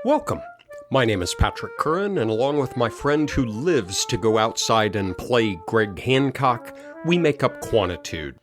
Welcome. My name is Patrick Curran, and along with my friend who lives to go outside and play Greg Hancock, we make up Quantitude.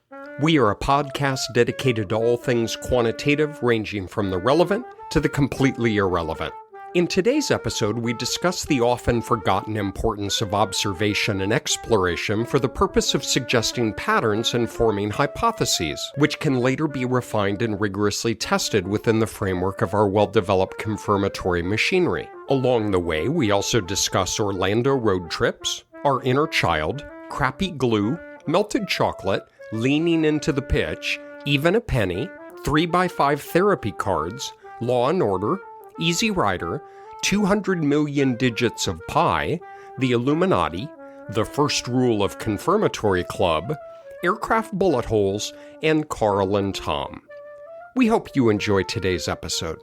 We are a podcast dedicated to all things quantitative, ranging from the relevant to the completely irrelevant. In today's episode, we discuss the often forgotten importance of observation and exploration for the purpose of suggesting patterns and forming hypotheses, which can later be refined and rigorously tested within the framework of our well-developed confirmatory machinery. Along the way, we also discuss Orlando road trips, our inner child, crappy glue, melted chocolate, leaning into the pitch, even a penny, 3x5 therapy cards, Law and Order, Easy Rider, 200 million digits of pi, the Illuminati, the first rule of Confirmatory Club, aircraft bullet holes, and Karl and Tom. We hope you enjoy today's episode.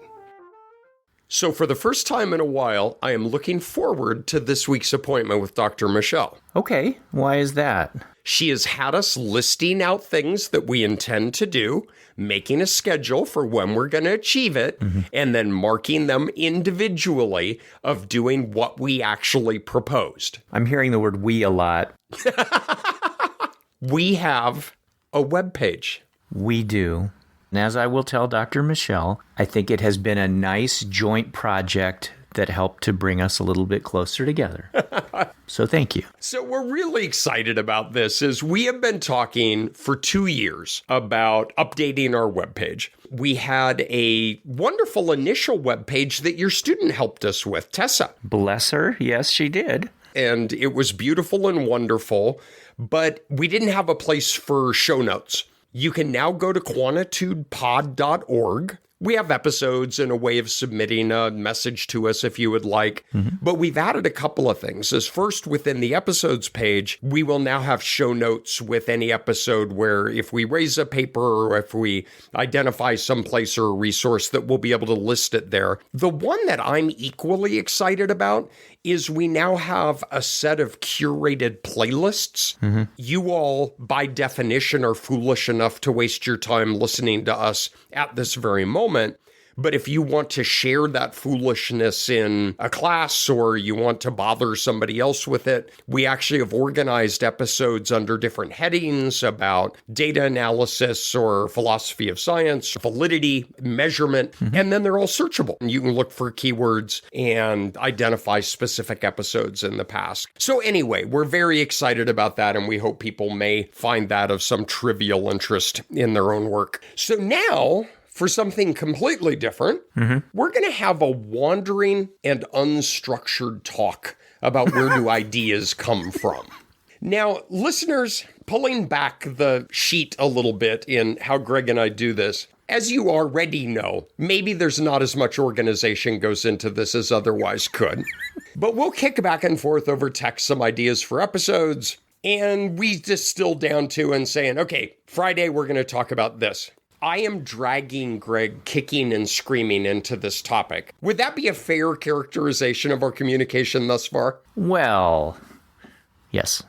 So for the first time in a while, I am looking forward to this week's appointment with Dr. Michelle. Okay, why is that? She has had us listing out things that we intend to do, making a schedule for when we're going to achieve it, and then marking them individually of doing what we actually proposed. I'm hearing the word we a lot. We have a webpage. We do. And as I will tell Dr. Michelle, I think it has been a nice joint project that helped to bring us a little bit closer together. So thank you. So we're really excited about this as we have been talking for 2 years about updating our webpage. We had a wonderful initial webpage that your student helped us with, Tessa. Bless her. Yes, she did. And it was beautiful and wonderful, but we didn't have a place for show notes. You can now go to quantitudepod.org. We have episodes and a way of submitting a message to us if you would like. But we've added a couple of things. As first, within the episodes page, we will now have show notes with any episode where if we raise a paper or if we identify some place or a resource that we'll be able to list it there. The one that I'm equally excited about is we now have a set of curated playlists. You all, by definition, are foolish enough to waste your time listening to us at this very moment. But if you want to share that foolishness in a class or you want to bother somebody else with it, we actually have organized episodes under different headings about data analysis or philosophy of science, validity, measurement, and then they're all searchable. You can look for keywords and identify specific episodes in the past. So anyway, we're very excited about that, and we hope people may find that of some trivial interest in their own work. So now, for something completely different, we're going to have a wandering and unstructured talk about where do ideas come from. Now, listeners, pulling back the sheet a little bit in how Greg and I do this, as you already know, maybe there's not as much organization goes into this as otherwise could. But we'll kick back and forth over text some ideas for episodes, and we distill down to and saying, okay, Friday we're going to talk about this. I am dragging Greg kicking and screaming into this topic. Would that be a fair characterization of our communication thus far? Well, yes.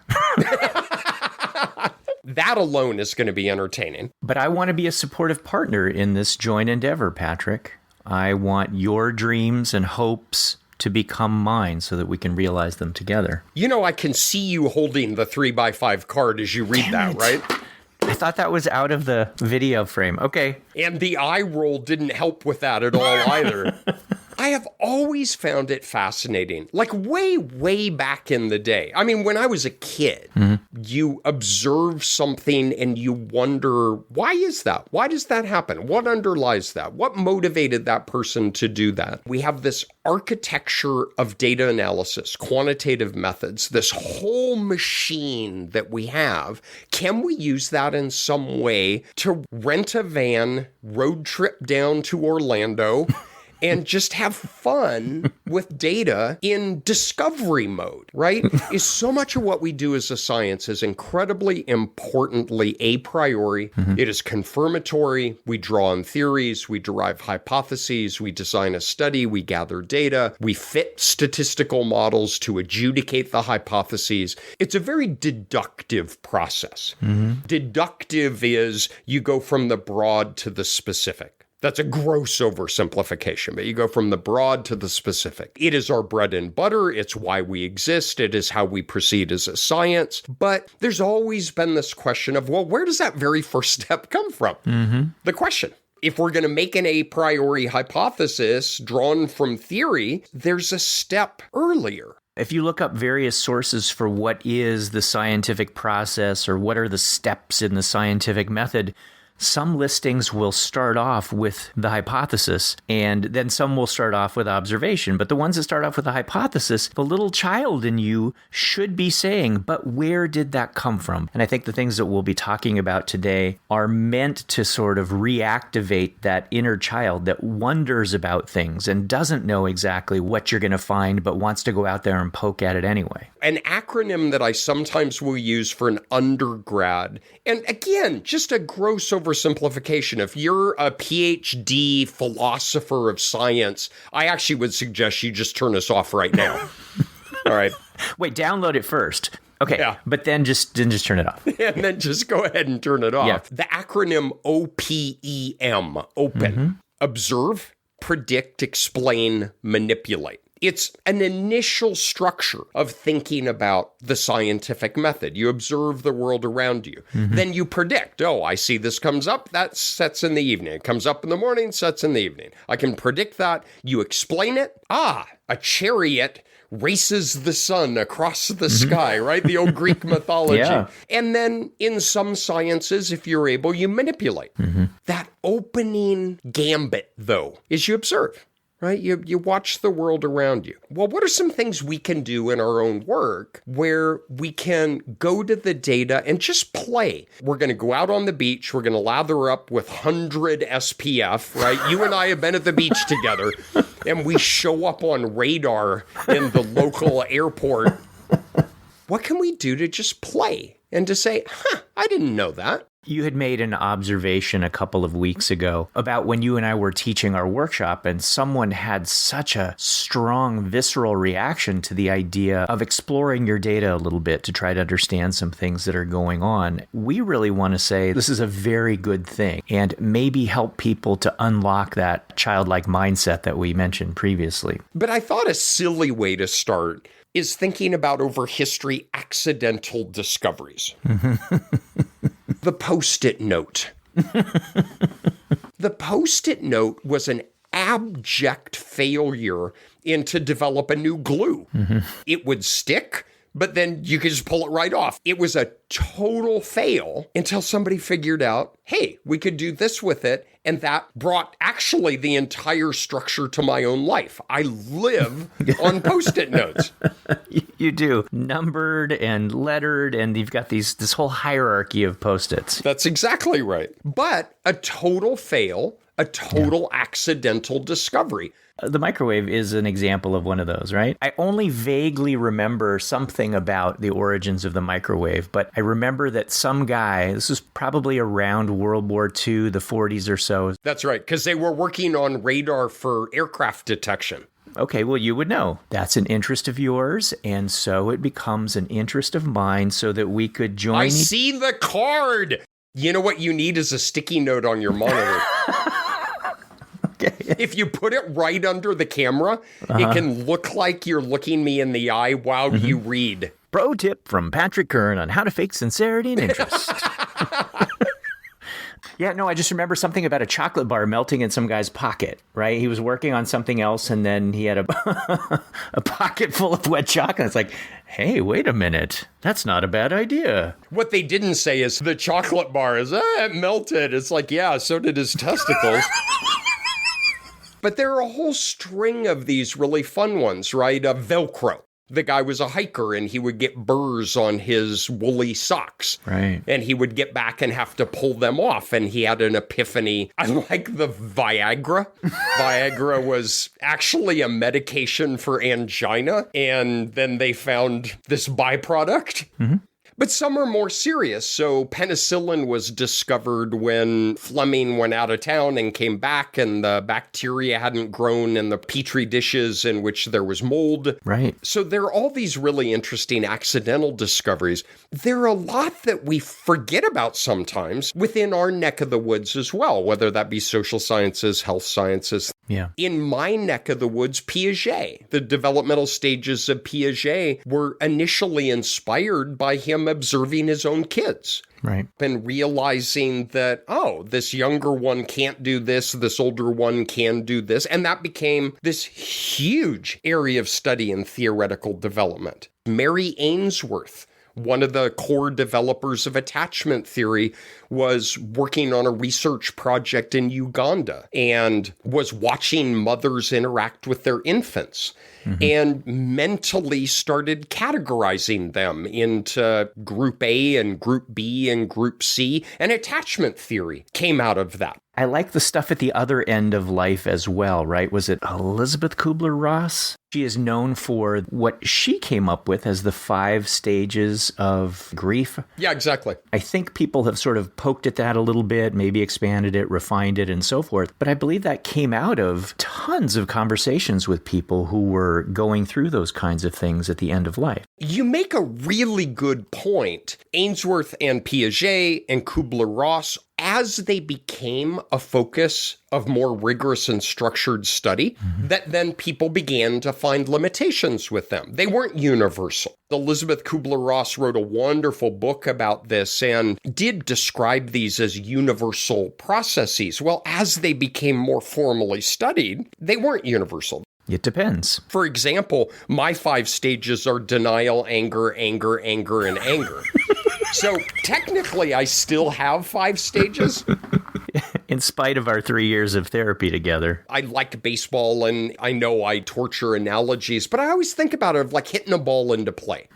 That alone is going to be entertaining. But I want to be a supportive partner in this joint endeavor, Patrick. I want your dreams and hopes to become mine so that we can realize them together. You know, I can see you holding the 3x5 card as you read that, right? I thought that was out of the video frame. Okay. And the eye roll didn't help with that at all either. I have always found it fascinating, like way, way back in the day. I mean, when I was a kid, you observe something and you wonder, why is that? Why does that happen? What underlies that? What motivated that person to do that? We have this architecture of data analysis, quantitative methods, this whole machine that we have. Can we use that in some way to rent a van, road trip down to Orlando, and just have fun with data in discovery mode, right? Is so much of what we do as a science is incredibly importantly a priori. It is confirmatory. We draw on theories. We derive hypotheses. We design a study. We gather data. We fit statistical models to adjudicate the hypotheses. It's a very deductive process. Deductive is you go from the broad to the specific. That's a gross oversimplification, but you go from the broad to the specific. It is our bread and butter. It's why we exist. It is how we proceed as a science. But there's always been this question of, well, where does that very first step come from? The question. If we're going to make an a priori hypothesis drawn from theory, there's a step earlier. If you look up various sources for what is the scientific process or what are the steps in the scientific method, some listings will start off with the hypothesis, and then some will start off with observation. But the ones that start off with the hypothesis, the little child in you should be saying, but where did that come from? And I think the things that we'll be talking about today are meant to sort of reactivate that inner child that wonders about things and doesn't know exactly what you're going to find, but wants to go out there and poke at it anyway. An acronym that I sometimes will use for an undergrad, and again, just a gross oversimplification. If you're a PhD philosopher of science, I actually would suggest you just turn us off right now. All right. Wait, download it first. Okay, Yeah. but then just turn it off. And then just go ahead and turn it off. Yeah. The acronym OPEM, open. Observe, predict, explain, manipulate. It's an initial structure of thinking about the scientific method. You observe the world around you. Then you predict. Oh, I see this comes up, that sets in the evening. It comes up in the morning, sets in the evening. I can predict that. You explain it. Ah, a chariot races the sun across the sky, right? The old Greek mythology. Yeah. And then in some sciences, if you're able, you manipulate. That opening gambit, though, is you observe. Right? You watch the world around you. Well, what are some things we can do in our own work where we can go to the data and just play? We're going to go out on the beach. We're going to lather up with 100 SPF, right? You and I have been at the beach together, and we show up on radar in the local airport. What can we do to just play and to say, I didn't know that? You had made an observation a couple of weeks ago about when you and I were teaching our workshop, and someone had such a strong visceral reaction to the idea of exploring your data a little bit to try to understand some things that are going on. We really want to say this is a very good thing and maybe help people to unlock that childlike mindset that we mentioned previously. But I thought a silly way to start is thinking about over history accidental discoveries. The Post-it note. The Post-it note was an abject failure in to develop a new glue. It would stick, but then you could just pull it right off. It was a total fail until somebody figured out, hey, we could do this with it. And that brought actually the entire structure to my own life. I live on Post-it notes. You do. Numbered and lettered, and you've got this whole hierarchy of Post-its. That's exactly right. But a total fail, a total accidental discovery. The microwave is an example of one of those, right? I only vaguely remember something about the origins of the microwave, but I remember that some guy, this was probably around World War II, the 40s or so. That's right, because they were working on radar for aircraft detection. Okay, well, you would know. That's an interest of yours, and so it becomes an interest of mine so that we could join... I see the card! You know what you need is a sticky note on your monitor. Okay. If you put it right under the camera, it can look like you're looking me in the eye while you read. Pro tip from Patrick Kern on how to fake sincerity and interest. Yeah, no, I just remember something about a chocolate bar melting in some guy's pocket, right? He was working on something else, and then he had a pocket full of wet chocolate. It's like, hey, wait a minute. That's not a bad idea. What they didn't say is the chocolate bar is, it melted. It's like, yeah, so did his testicles. But there are a whole string of these really fun ones, right? Velcro. The guy was a hiker and he would get burrs on his woolly socks. Right. And he would get back and have to pull them off. And he had an epiphany. I like the Viagra. Viagra was actually a medication for angina. And then they found this byproduct. But some are more serious. So penicillin was discovered when Fleming went out of town and came back, and the bacteria hadn't grown in the petri dishes in which there was mold. Right. So there are all these really interesting accidental discoveries. There are a lot that we forget about sometimes within our neck of the woods as well, whether that be social sciences, health sciences. Yeah. In my neck of the woods, Piaget. The developmental stages of Piaget were initially inspired by him observing his own kids. Right. And realizing that, oh, this younger one can't do this, this older one can do this. And that became this huge area of study in theoretical development. Mary Ainsworth, one of the core developers of attachment theory, was working on a research project in Uganda and was watching mothers interact with their infants and mentally started categorizing them into group A and group B and group C. And attachment theory came out of that. I like the stuff at the other end of life as well, right? Was it Elizabeth Kubler-Ross? She is known for what she came up with as the 5 stages of grief. Yeah, exactly. I think people have sort of poked at that a little bit, maybe expanded it, refined it, and so forth. But I believe that came out of tons of conversations with people who were going through those kinds of things at the end of life. You make a really good point. Ainsworth and Piaget and Kubler-Ross, as they became a focus of more rigorous and structured study, that then people began to find limitations with them. They weren't universal. Elizabeth Kubler-Ross wrote a wonderful book about this and did describe these as universal processes. Well, as they became more formally studied, they weren't universal. It depends. For example, my 5 stages are denial, anger, anger, anger, and anger. So technically, I still have 5 stages. In spite of our 3 years of therapy together. I like baseball, and I know I torture analogies, but I always think about it of like hitting a ball into play.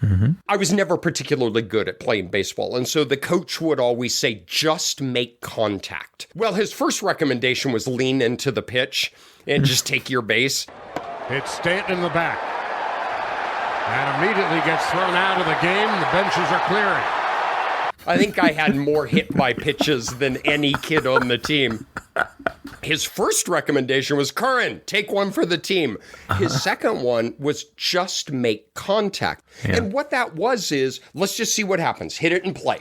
I was never particularly good at playing baseball, and so the coach would always say, just make contact. Well, his first recommendation was lean into the pitch and just take your base. It's Stanton in the back. And immediately gets thrown out of the game. The benches are clearing. I think I had more hit by pitches than any kid on the team. His first recommendation was, Curran, take one for the team. His second one was just make contact. Yeah. And what that was is, let's just see what happens. Hit it and play.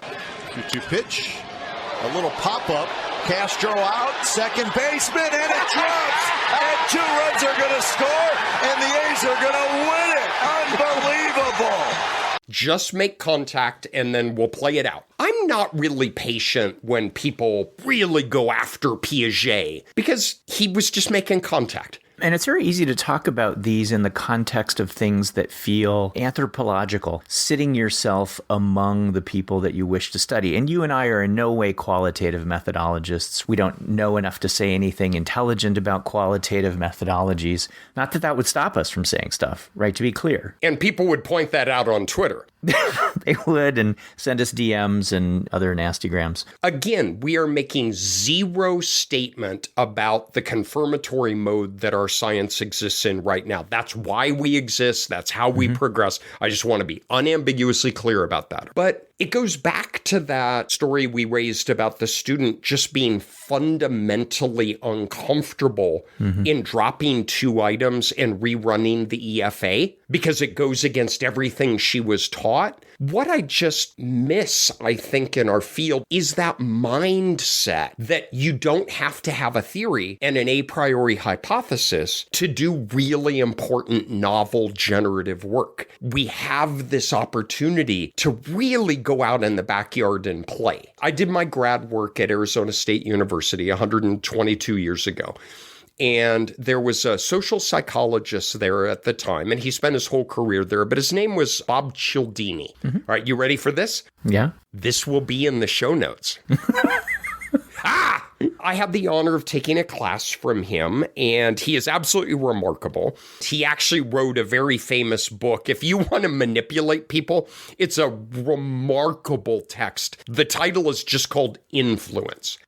2-2 pitch. A little pop-up. Castro out. Second baseman, and it drops. And 2 runs are going to score, and the A's are going to win it. Unbelievable. Just make contact, and then we'll play it out. I'm not really patient when people really go after Piaget, because he was just making contact. And it's very easy to talk about these in the context of things that feel anthropological, sitting yourself among the people that you wish to study. And you and I are in no way qualitative methodologists. We don't know enough to say anything intelligent about qualitative methodologies. Not that that would stop us from saying stuff, right? To be clear. And people would point that out on Twitter. They would, and send us DMs and other nastygrams. Again, we are making zero statement about the confirmatory mode that our science exists in right now. That's why we exist. That's how we progress. I just want to be unambiguously clear about that. But it goes back to that story we raised about the student just being fundamentally uncomfortable in dropping 2 items and rerunning the EFA because it goes against everything she was taught. What I just miss, I think, in our field is that mindset that you don't have to have a theory and an a priori hypothesis to do really important, novel, generative work. We have this opportunity to really go out in the backyard and play. I did my grad work at Arizona State University 122 years ago. And there was a social psychologist there at the time, and he spent his whole career there, but his name was Bob Cialdini. All right, you ready for this? Yeah. This will be in the show notes. I had the honor of taking a class from him, and he is absolutely remarkable. He actually wrote a very famous book. If you want to manipulate people, it's a remarkable text. The title is just called Influence.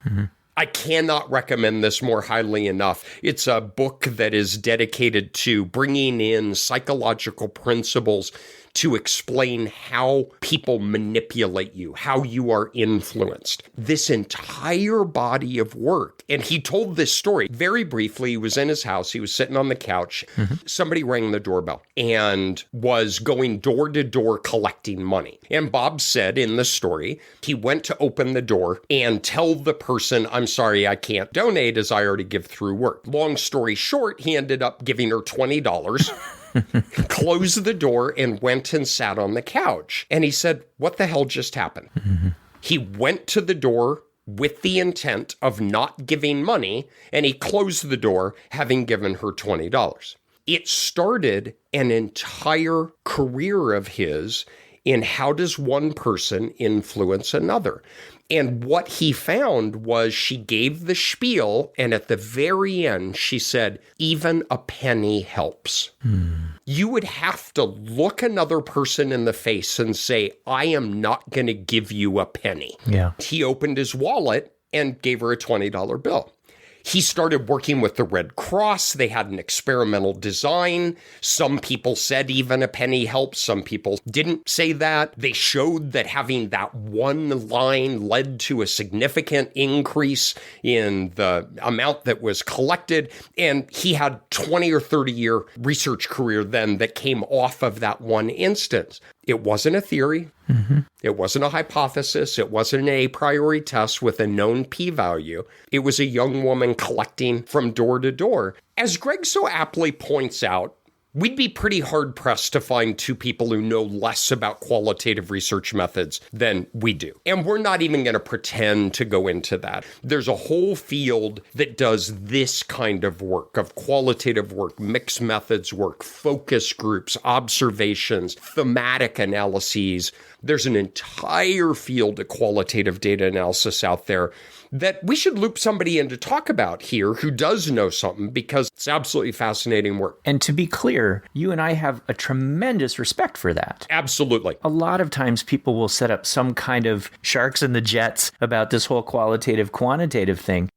I cannot recommend this more highly enough. It's a book that is dedicated to bringing in psychological principles to explain how people manipulate you, how you are influenced. This entire body of work. And he told this story very briefly. He was in his house. He was sitting on the couch. Somebody rang the doorbell and was going door to door collecting money. And Bob said in the story, he went to open the door and tell the person, I'm sorry, I can't donate as I already give through work. Long story short, he ended up giving her $20. Closed the door and went and sat on the couch. And he said, what the hell just happened? He went to the door with the intent of not giving money, and he closed the door having given her $20. It started an entire career of his in how does one person influence another. And what he found was she gave the spiel, and at the very end, she said, even a penny helps. You would have to look another person in the face and say, I am not going to give you a penny. Yeah. He opened his wallet and gave her a $20 bill. He started working with the Red Cross. They had an experimental design. Some people said even a penny helps. Some people didn't say that. They showed that having that one line led to a significant increase in the amount that was collected. And he had 20 or 30 year research career then that came off of that one instance. It wasn't a theory. It wasn't a hypothesis. It wasn't an a priori test with a known p-value. It was a young woman collecting from door to door. As Greg so aptly points out, we'd be pretty hard-pressed to find two people who know less about qualitative research methods than we do. And we're not even going to pretend to go into that. There's a whole field that does this kind of work, of qualitative work, mixed methods work, focus groups, observations, thematic analyses. There's an entire field of qualitative data analysis out there that we should loop somebody in to talk about here who does know something, because it's absolutely fascinating work. And to be clear, you and I have a tremendous respect for that. Absolutely. A lot of times people will set up some kind of sharks in the jets about this whole qualitative, quantitative thing.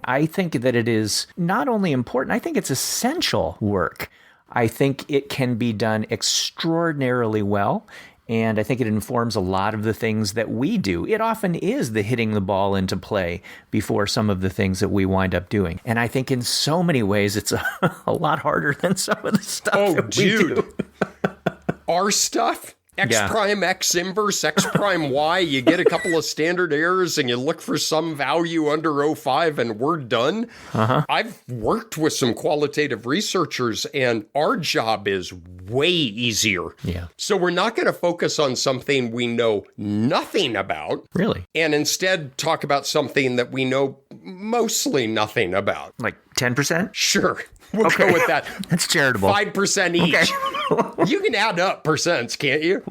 I think that it is not only important, I think it's essential work. I think it can be done extraordinarily well, and I think it informs a lot of the things that we do. It often is the hitting the ball into play before some of the things that we wind up doing. And I think in so many ways, it's a lot harder than some of the stuff that we do. Our stuff? X prime X inverse, X prime Y, you get a couple of standard errors and you look for some value under 0.5 and we're done. I've worked with some qualitative researchers and our job is way easier. Yeah. So we're not going to focus on something we know nothing about. Really? And instead talk about something that we know mostly nothing about. Like 10%? Sure. We'll go with that. That's charitable. 5% each. Okay. You can add up percents, can't you?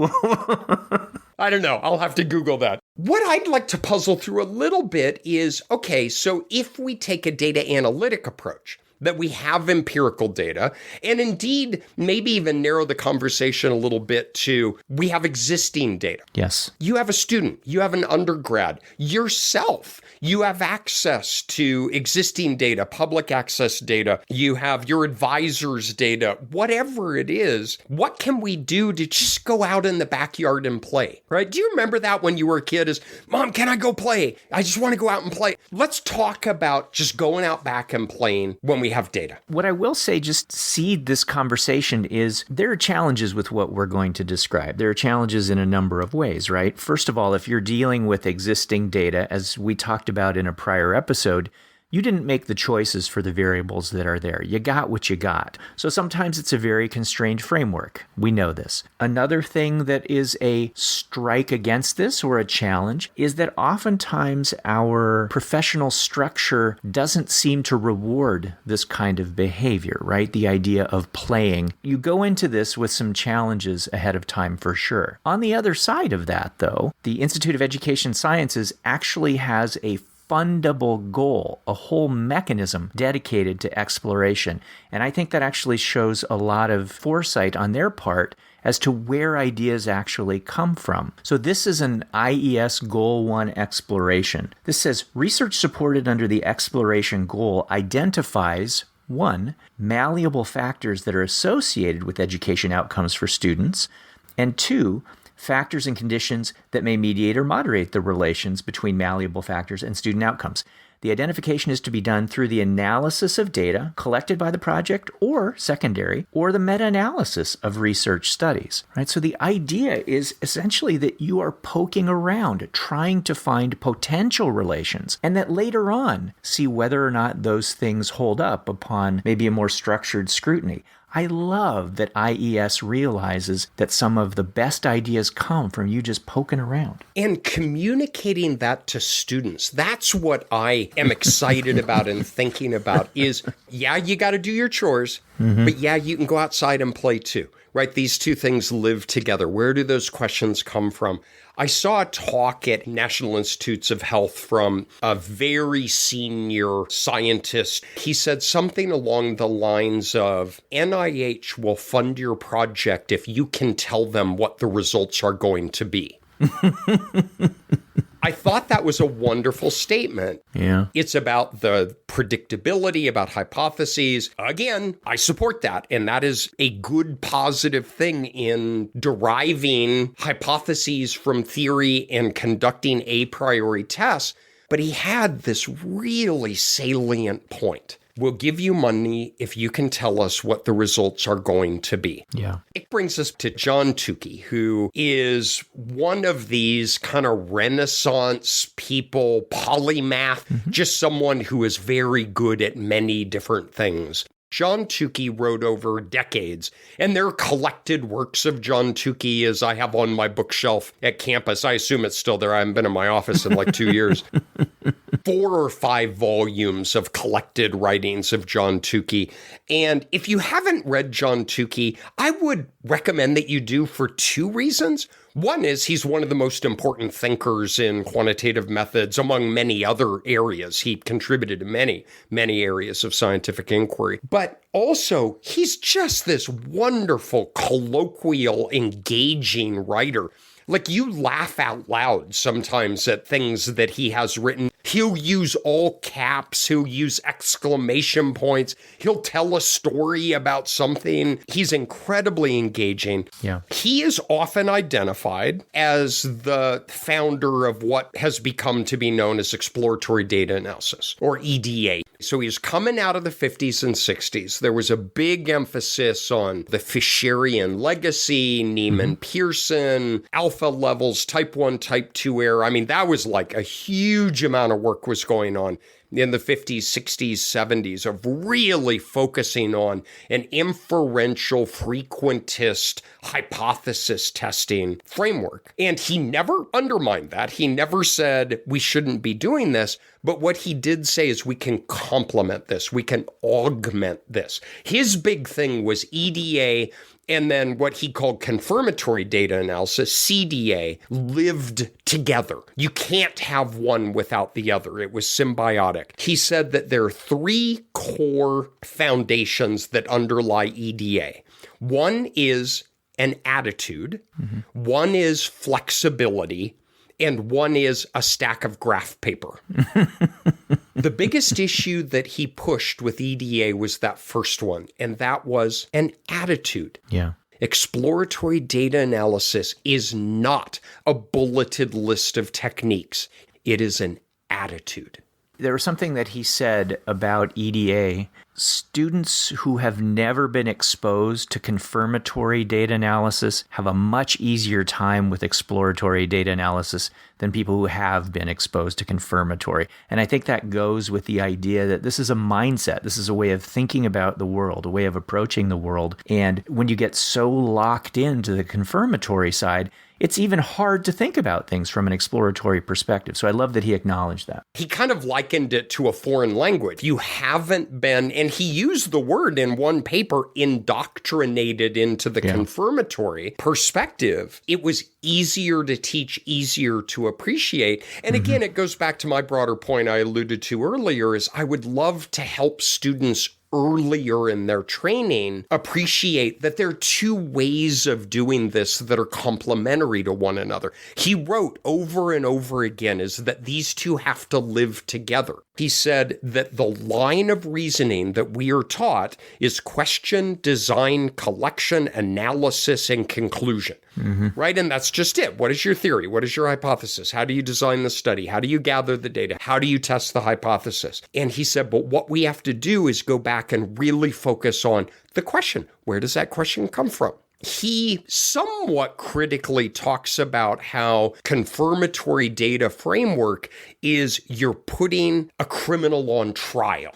I don't know. I'll have to Google that. What I'd like to puzzle through a little bit is, okay, so if we take a data analytic approach, that we have empirical data, and indeed maybe even narrow the conversation a little bit to we have existing data. Yes. You have a student, you have an undergrad, yourself, you have access to existing data, public access data, you have your advisor's data, whatever it is. What can we do to just go out in the backyard and play, right? Do you remember that when you were a kid is, Mom, can I go play? I just want to go out and play. Let's talk about just going out back and playing when we have data. What I will say, just seed this conversation, is there are challenges with what we're going to describe. There are challenges in a number of ways, right? First of all, if you're dealing with existing data, as we talked about in a prior episode, you didn't make the choices for the variables that are there. You got what you got. So sometimes it's a very constrained framework. We know this. Another thing that is a strike against this, or a challenge, is that oftentimes our professional structure doesn't seem to reward this kind of behavior, right? The idea of playing. You go into this with some challenges ahead of time for sure. On the other side of that, though, the Institute of Education Sciences actually has a fundable goal, a whole mechanism dedicated to exploration. And I think that actually shows a lot of foresight on their part as to where ideas actually come from. So this is an IES Goal 1 exploration. This says research supported under the exploration goal identifies 1. Malleable factors that are associated with education outcomes for students, and 2. Factors and conditions that may mediate or moderate the relations between malleable factors and student outcomes. The identification is to be done through the analysis of data collected by the project or secondary, or the meta-analysis of research studies, right? So the idea is essentially that you are poking around, trying to find potential relations, and that later on, see whether or not those things hold up upon maybe a more structured scrutiny. I love that IES realizes that some of the best ideas come from you just poking around. And communicating that to students. That's what I am excited about and thinking about is, yeah, you got to do your chores, but yeah, you can go outside and play too, right? These two things live together. Where do those questions come from? I saw a talk at National Institutes of Health from a very senior scientist. He said something along the lines of, NIH will fund your project if you can tell them what the results are going to be. I thought that was a wonderful statement. Yeah. It's about the predictability, about hypotheses. Again, I support that. And that is a good, positive thing in deriving hypotheses from theory and conducting a priori tests. But he had this really salient point. We'll give you money if you can tell us what the results are going to be. Yeah. It brings us to John Tukey, who is one of these kind of Renaissance people, polymath, just someone who is very good at many different things. John Tukey wrote over decades, and there are collected works of John Tukey as I have on my bookshelf at campus. I assume it's still there. I haven't been in my office in like 2 years. 4 or 5 volumes of collected writings of John Tukey. And if you haven't read John Tukey, I would recommend that you do for 2 reasons. One is he's one of the most important thinkers in quantitative methods among many other areas. He contributed to many, many areas of scientific inquiry. But also, he's just this wonderful, colloquial, engaging writer. Like, you laugh out loud sometimes at things that he has written. He'll use all caps. He'll use exclamation points. He'll tell a story about something. He's incredibly engaging. Yeah. He is often identified as the founder of what has become to be known as exploratory data analysis, or EDA. So he's coming out of the 50s and 60s. There was a big emphasis on the Fisherian legacy, Neiman-Pearson, alpha levels, type 1, type 2 error. I mean, that was like a huge amount of work was going on in the 50s, 60s, 70s of really focusing on an inferential frequentist hypothesis testing framework. And he never undermined that. He never said we shouldn't be doing this. But what he did say is we can complement this. We can augment this. His big thing was EDA, and then what he called confirmatory data analysis, CDA, lived together. You can't have one without the other. It was symbiotic. He said that there are 3 core foundations that underlie EDA. One is an attitude, one is flexibility, and one is a stack of graph paper. The biggest issue that he pushed with EDA was that first one, and that was an attitude. Yeah. Exploratory data analysis is not a bulleted list of techniques. It is an attitude. There was something that he said about EDA. Students who have never been exposed to confirmatory data analysis have a much easier time with exploratory data analysis than people who have been exposed to confirmatory. And I think that goes with the idea that this is a mindset. This is a way of thinking about the world, a way of approaching the world. And when you get so locked into the confirmatory side, it's even hard to think about things from an exploratory perspective. So I love that he acknowledged that. He kind of likened it to a foreign language. You haven't been, and he used the word in one paper, indoctrinated into the confirmatory perspective. It was easier to teach, easier to appreciate. And again, it goes back to my broader point I alluded to earlier, is I would love to help students earlier in their training appreciate that there are two ways of doing this that are complementary to one another. He wrote over and over again is that these two have to live together. He said that the line of reasoning that we are taught is question, design, collection, analysis, and conclusion. Right? And that's just it. What is your theory? What is your hypothesis? How do you design the study? How do you gather the data? How do you test the hypothesis? And he said, but what we have to do is go back and really focus on the question. Where does that question come from? He somewhat critically talks about how confirmatory data framework is you're putting a criminal on trial.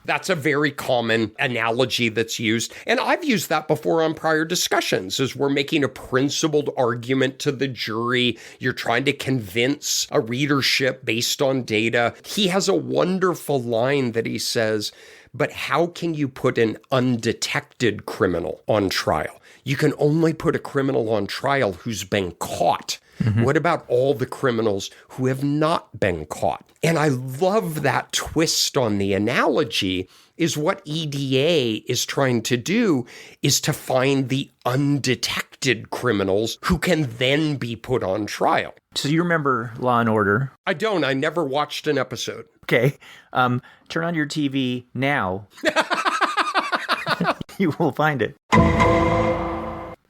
That's a very common analogy that's used. And I've used that before on prior discussions as we're making a principled argument to the jury. You're trying to convince a readership based on data. He has a wonderful line that he says, but how can you put an undetected criminal on trial? You can only put a criminal on trial who's been caught. What about all the criminals who have not been caught? And I love that twist on the analogy is what EDA is trying to do is to find the undetected criminals who can then be put on trial. So you remember Law and Order? I don't. I never watched an episode. Okay. Turn on your TV now. You will find it.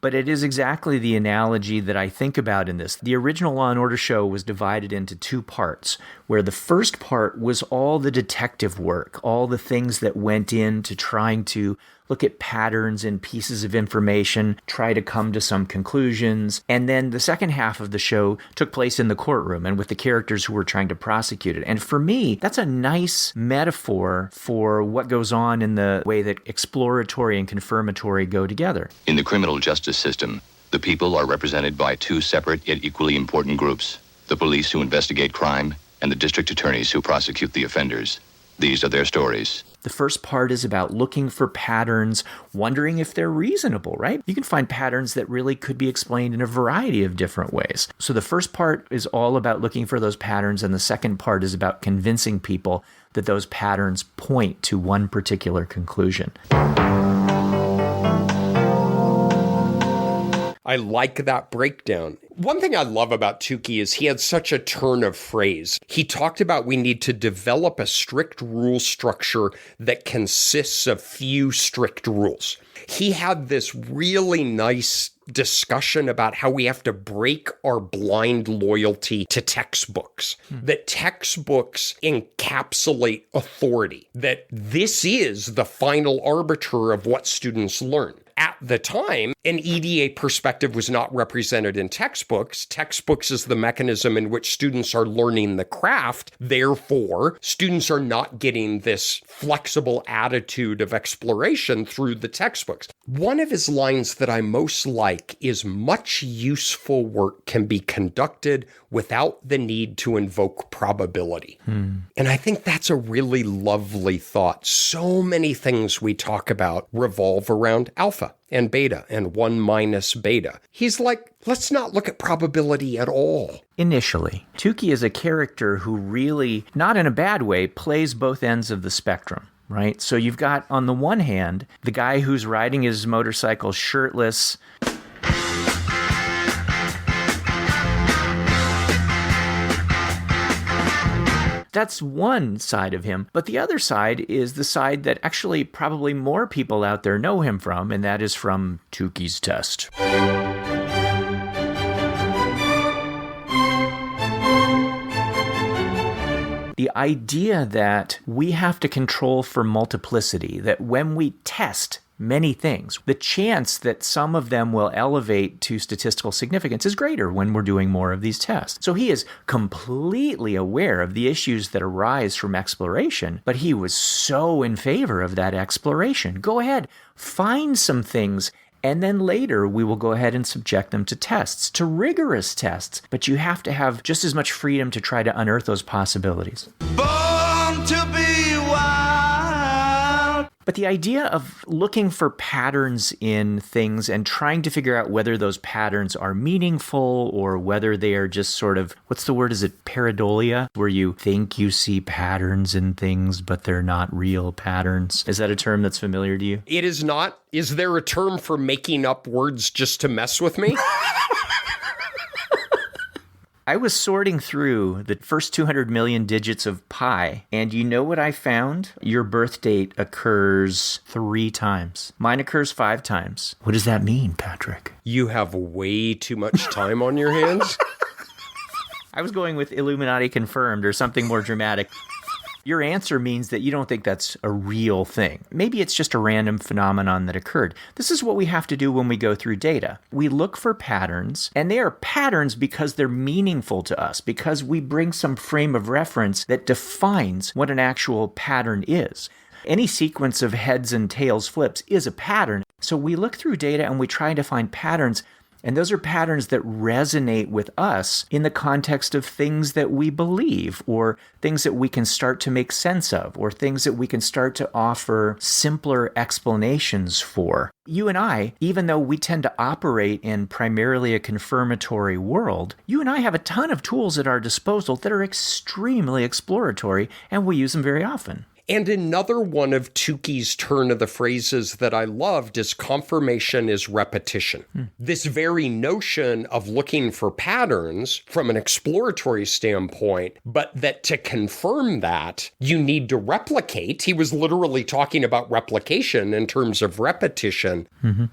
But it is exactly the analogy that I think about in this. The original Law & Order show was divided into two parts, where the first part was all the detective work, all the things that went into trying to look at patterns and pieces of information, try to come to some conclusions. And then the second half of the show took place in the courtroom and with the characters who were trying to prosecute it. And for me, that's a nice metaphor for what goes on in the way that exploratory and confirmatory go together. In the criminal justice system, the people are represented by two separate yet equally important groups: the police who investigate crime and the district attorneys who prosecute the offenders. These are their stories. The first part is about looking for patterns, wondering if they're reasonable, right? You can find patterns that really could be explained in a variety of different ways. So the first part is all about looking for those patterns, and the second part is about convincing people that those patterns point to one particular conclusion. I like that breakdown. One thing I love about Tukey is he had such a turn of phrase. He talked about we need to develop a strict rule structure that consists of few strict rules. He had this really nice discussion about how we have to break our blind loyalty to textbooks, that textbooks encapsulate authority, that this is the final arbiter of what students learn. At the time, an EDA perspective was not represented in textbooks. Textbooks is the mechanism in which students are learning the craft. Therefore, students are not getting this flexible attitude of exploration through the textbooks. One of his lines that I most like is much useful work can be conducted without the need to invoke probability. And I think that's a really lovely thought. So many things we talk about revolve around alpha and beta and 1 minus beta. He's like, let's not look at probability at all. Initially, Tukey is a character who really, not in a bad way, plays both ends of the spectrum, right? So you've got, on the one hand, the guy who's riding his motorcycle shirtless. That's one side of him. But the other side is the side that actually probably more people out there know him from, and that is from Tukey's Test. The idea that we have to control for multiplicity, that when we test many things, the chance that some of them will elevate to statistical significance is greater when we're doing more of these tests. So he is completely aware of the issues that arise from exploration, but he was so in favor of that exploration. Go ahead, find some things, and then later we will go ahead and subject them to tests, to rigorous tests. But you have to have just as much freedom to try to unearth those possibilities. Born to be wild. But the idea of looking for patterns in things and trying to figure out whether those patterns are meaningful or whether they are just sort of, what's the word? Is it pareidolia? Where you think you see patterns in things, but they're not real patterns. Is that a term that's familiar to you? It is not. Is there a term for making up words just to mess with me? I was sorting through the first 200 million digits of pi, and you know what I found? Your birth date occurs 3 times. Mine occurs 5 times. What does that mean, Patrick? You have way too much time on your hands. I was going with Illuminati confirmed or something more dramatic. Your answer means that you don't think that's a real thing. Maybe it's just a random phenomenon that occurred. This is what we have to do when we go through data. We look for patterns, and they are patterns because they're meaningful to us, because we bring some frame of reference that defines what an actual pattern is. Any sequence of heads and tails flips is a pattern. So we look through data and we try to find patterns. And those are patterns that resonate with us in the context of things that we believe, or things that we can start to make sense of, or things that we can start to offer simpler explanations for. You and I, even though we tend to operate in primarily a confirmatory world, you and I have a ton of tools at our disposal that are extremely exploratory, and we use them very often. And another one of Tukey's turn of the phrases that I loved is confirmation is repetition. This very notion of looking for patterns from an exploratory standpoint, but that to confirm that, you need to replicate. He was literally talking about replication in terms of repetition,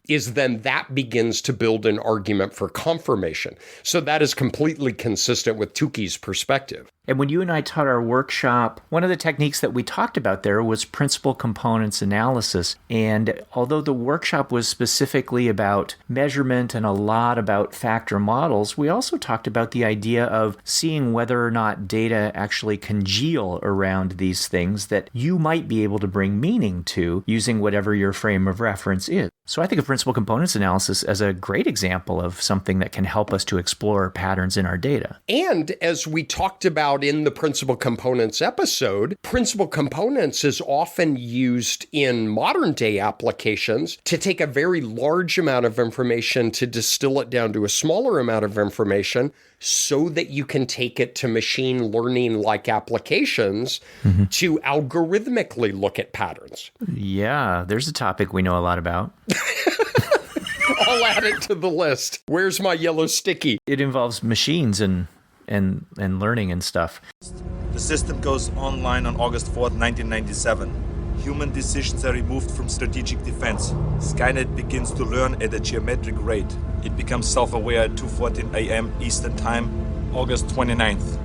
is then that begins to build an argument for confirmation. So that is completely consistent with Tukey's perspective. And when you and I taught our workshop, one of the techniques that we talked about there was principal components analysis. And although the workshop was specifically about measurement and a lot about factor models, we also talked about the idea of seeing whether or not data actually congeal around these things that you might be able to bring meaning to using whatever your frame of reference is. So I think of principal components analysis as a great example of something that can help us to explore patterns in our data. And as we talked about in the principal components episode, principal components is often used in modern day applications to take a very large amount of information to distill it down to a smaller amount of information so that you can take it to machine learning like applications to algorithmically look at patterns. Yeah, there's a topic we know a lot about. I'll add it to the list. Where's my yellow sticky? It involves machines and learning and stuff. The system goes online on August 4th, 1997. Human decisions are removed from strategic defense. Skynet begins to learn at a geometric rate. It becomes self-aware at 2:14 a.m. Eastern Time, August 29th.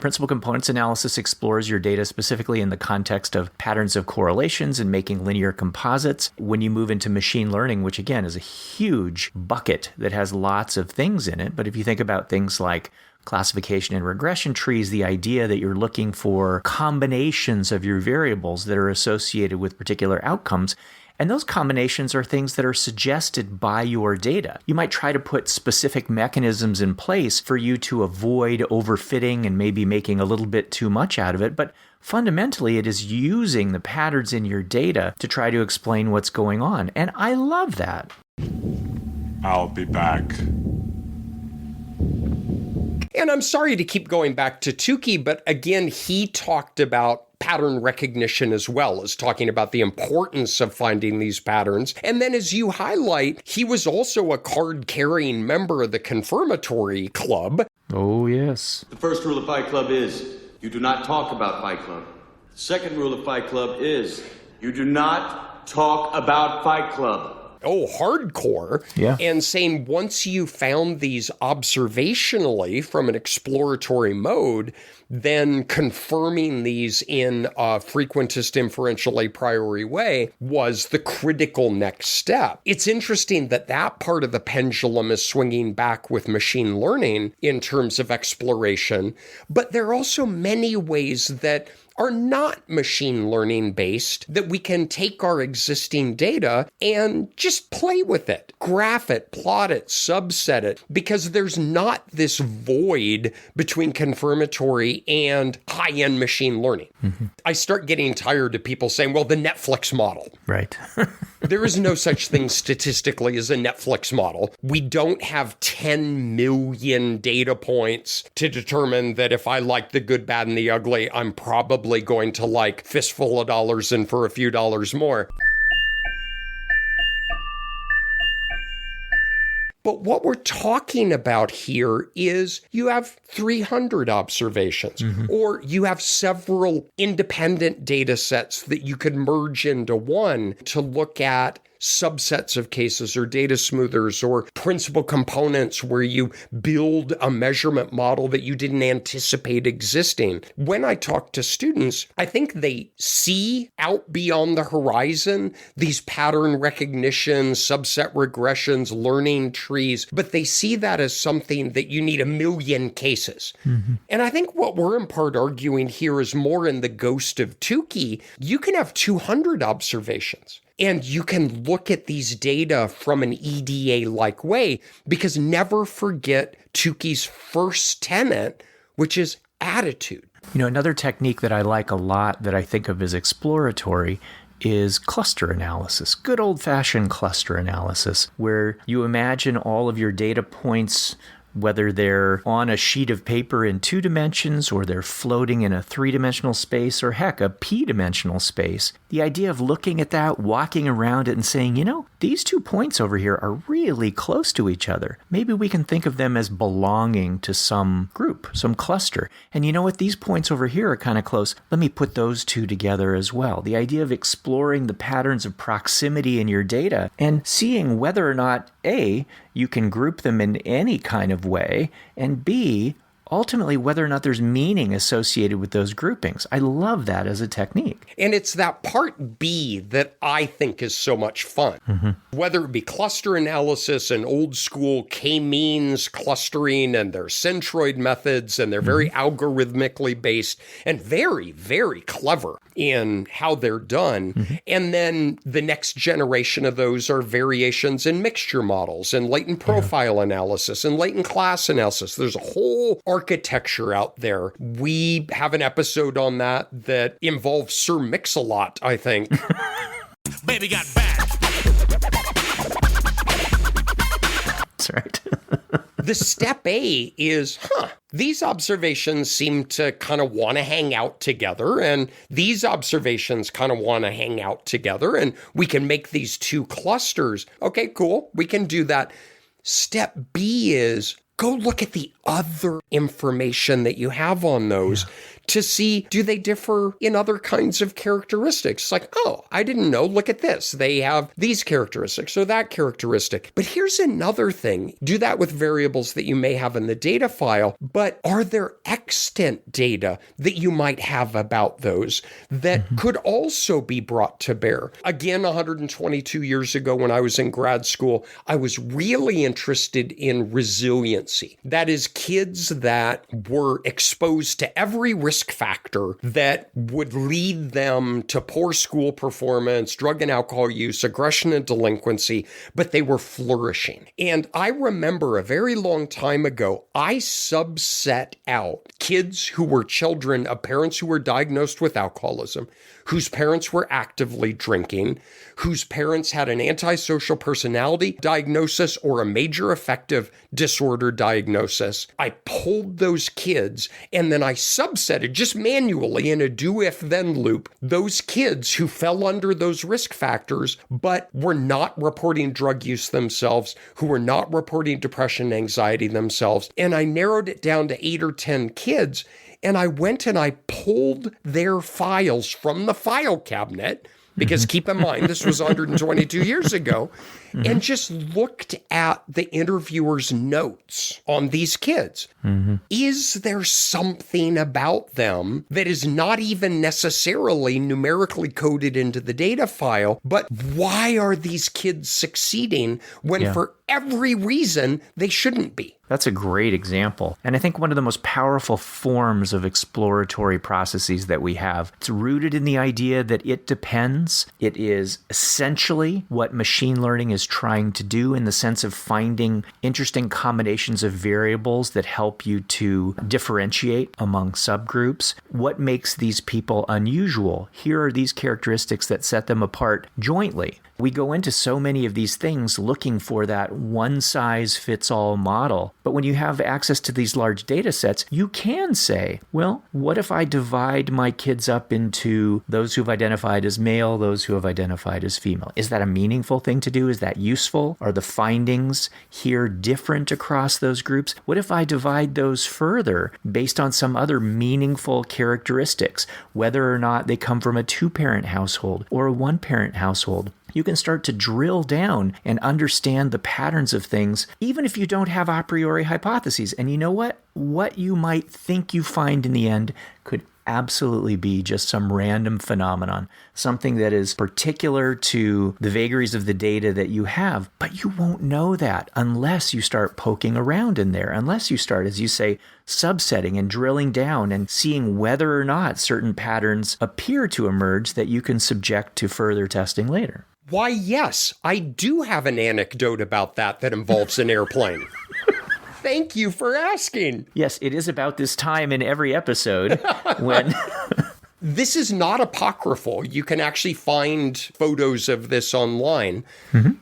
Principal components analysis explores your data specifically in the context of patterns of correlations and making linear composites. When you move into machine learning, which again is a huge bucket that has lots of things in it, but if you think about things like classification and regression trees, the idea that you're looking for combinations of your variables that are associated with particular outcomes, and those combinations are things that are suggested by your data. You might try to put specific mechanisms in place for you to avoid overfitting and maybe making a little bit too much out of it, but fundamentally it is using the patterns in your data to try to explain what's going on. And I love that. I'll be back. And I'm sorry to keep going back to Tukey, but again, he talked about pattern recognition as well as talking about the importance of finding these patterns. And then as you highlight, he was also a card-carrying member of the Confirmatory Club. Oh, yes. The first rule of Fight Club is you do not talk about Fight Club. The second rule of Fight Club is you do not talk about Fight Club. Oh, hardcore. Yeah. And saying once you found these observationally from an exploratory mode, then confirming these in a frequentist inferential a priori way was the critical next step. It's interesting that that part of the pendulum is swinging back with machine learning in terms of exploration, but there are also many ways that are not machine learning based, that we can take our existing data and just play with it, graph it, plot it, subset it, because there's not this void between confirmatory and high-end machine learning. I start getting tired of people saying, well, the Netflix model. Right. There is no such thing statistically as a Netflix model. We don't have 10 million data points to determine that if I like the good, bad, and the ugly, I'm probably going to like Fistful of Dollars and for a few dollars more. But what we're talking about here is you have 300 observations, or you have several independent data sets that you could merge into one to look at subsets of cases or data smoothers or principal components where you build a measurement model that you didn't anticipate existing. When I talk to students, I think they see out beyond the horizon these pattern recognition, subset regressions, learning trees, but they see that as something that you need a million cases. And I think what we're in part arguing here is more in the ghost of Tukey. You can have 200 observations. And you can look at these data from an EDA-like way, because never forget Tukey's first tenet, which is attitude. You know, another technique that I like a lot that I think of as exploratory is cluster analysis, good old-fashioned cluster analysis, where you imagine all of your data points, whether they're on a sheet of paper in 2 dimensions or they're floating in a 3-dimensional space or heck, a p-dimensional space. The idea of looking at that, walking around it and saying, you know, these 2 points over here are really close to each other. Maybe we can think of them as belonging to some group, some cluster. And you know what? These points over here are kind of close. Let me put those 2 together as well. The idea of exploring the patterns of proximity in your data and seeing whether or not, A, you can group them in any kind of way, and B, ultimately whether or not there's meaning associated with those groupings. I love that as a technique. And it's that part B that I think is so much fun. Whether it be cluster analysis and old school k-means clustering and their centroid methods, and they're very algorithmically based and very, very clever in how they're done. And then the next generation of those are variations in mixture models and latent profile analysis and latent class analysis. There's a whole architecture out there. We have an episode on that involves Sir Mix-a-Lot, I think. Baby got back. That's right. The step A is, these observations seem to kind of want to hang out together, and these observations kind of want to hang out together, and we can make these 2 clusters. Okay, cool. We can do that. Step B is go look at the other information that you have on those to see, do they differ in other kinds of characteristics? Like, oh, I didn't know. Look at this. They have these characteristics or that characteristic. But here's another thing. Do that with variables that you may have in the data file, but are there extant data that you might have about those that could also be brought to bear? Again, 122 years ago when I was in grad school, I was really interested in resiliency. That is, kids that were exposed to every risk factor that would lead them to poor school performance, drug and alcohol use, aggression and delinquency, but they were flourishing. And I remember a very long time ago, I subset out kids who were children of parents who were diagnosed with alcoholism, whose parents were actively drinking, whose parents had an antisocial personality diagnosis or a major affective disorder diagnosis. I pulled those kids and then I subsetted just manually in a do-if-then loop those kids who fell under those risk factors but were not reporting drug use themselves, who were not reporting depression and anxiety themselves. And I narrowed it down to 8 or 10 kids. And I went and I pulled their files from the file cabinet, because keep in mind, this was 122 years ago, and just looked at the interviewer's notes on these kids. Is there something about them that is not even necessarily numerically coded into the data file, but why are these kids succeeding when for every reason they shouldn't be. That's a great example. And I think one of the most powerful forms of exploratory processes that we have, it's rooted in the idea that it depends. It is essentially what machine learning is trying to do in the sense of finding interesting combinations of variables that help you to differentiate among subgroups. What makes these people unusual? Here are these characteristics that set them apart jointly. We go into so many of these things looking for that one-size-fits-all model. But when you have access to these large data sets, you can say, well, what if I divide my kids up into those who've identified as male, those who have identified as female? Is that a meaningful thing to do? Is that useful? Are the findings here different across those groups? What if I divide those further based on some other meaningful characteristics, whether or not they come from a two-parent household or a one-parent household? You can start to drill down and understand the patterns of things, even if you don't have a priori hypotheses. And you know what? What you might think you find in the end could absolutely be just some random phenomenon, something that is particular to the vagaries of the data that you have. But you won't know that unless you start poking around in there, unless you start, as you say, subsetting and drilling down and seeing whether or not certain patterns appear to emerge that you can subject to further testing later. Why, yes, I do have an anecdote about that involves an airplane. Thank you for asking. Yes, it is about this time in every episode when... This is not apocryphal. You can actually find photos of this online.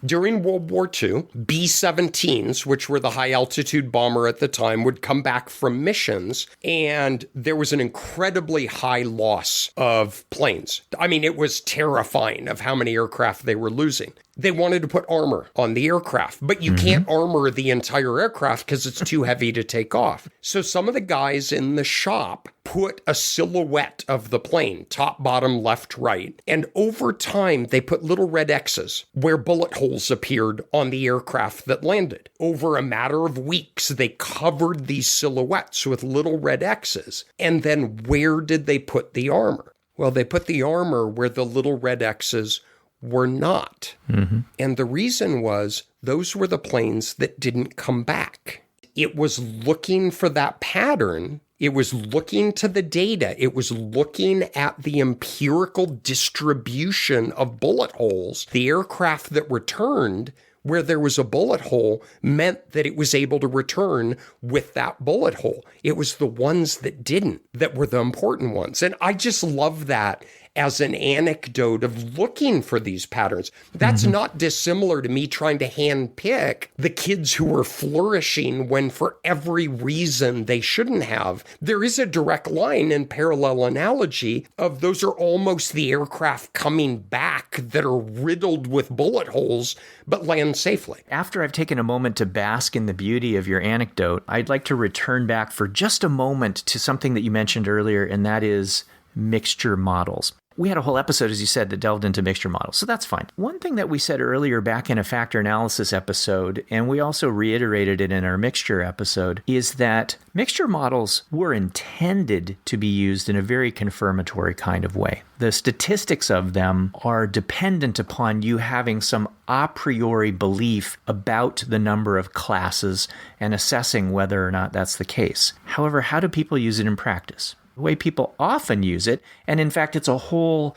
During World War II, B-17s, which were the high-altitude bomber at the time, would come back from missions, and there was an incredibly high loss of planes. I mean, it was terrifying of how many aircraft they were losing. They wanted to put armor on the aircraft, but you can't armor the entire aircraft because it's too heavy to take off. So some of the guys in the shop put a silhouette of the plane, top, bottom, left, right. And over time, they put little red X's where bullet holes appeared on the aircraft that landed. Over a matter of weeks, they covered these silhouettes with little red X's. And then where did they put the armor? Well, they put the armor where the little red X's were not. And the reason was those were the planes that didn't come back. It was looking for that pattern. It was looking to the data. It was looking at the empirical distribution of bullet holes. The aircraft that returned where there was a bullet hole meant that it was able to return with that bullet hole. It was the ones that didn't that were the important ones. And I just love that as an anecdote of looking for these patterns. That's not dissimilar to me trying to handpick the kids who were flourishing when for every reason they shouldn't have. There is a direct line and parallel analogy of those are almost the aircraft coming back that are riddled with bullet holes but land safely. After I've taken a moment to bask in the beauty of your anecdote, I'd like to return back for just a moment to something that you mentioned earlier, and that is mixture models. We had a whole episode, as you said, that delved into mixture models, so that's fine. One thing that we said earlier back in a factor analysis episode, and we also reiterated it in our mixture episode, is that mixture models were intended to be used in a very confirmatory kind of way. The statistics of them are dependent upon you having some a priori belief about the number of classes and assessing whether or not that's the case. However, how do people use it in practice? The way people often use it, and in fact it's a whole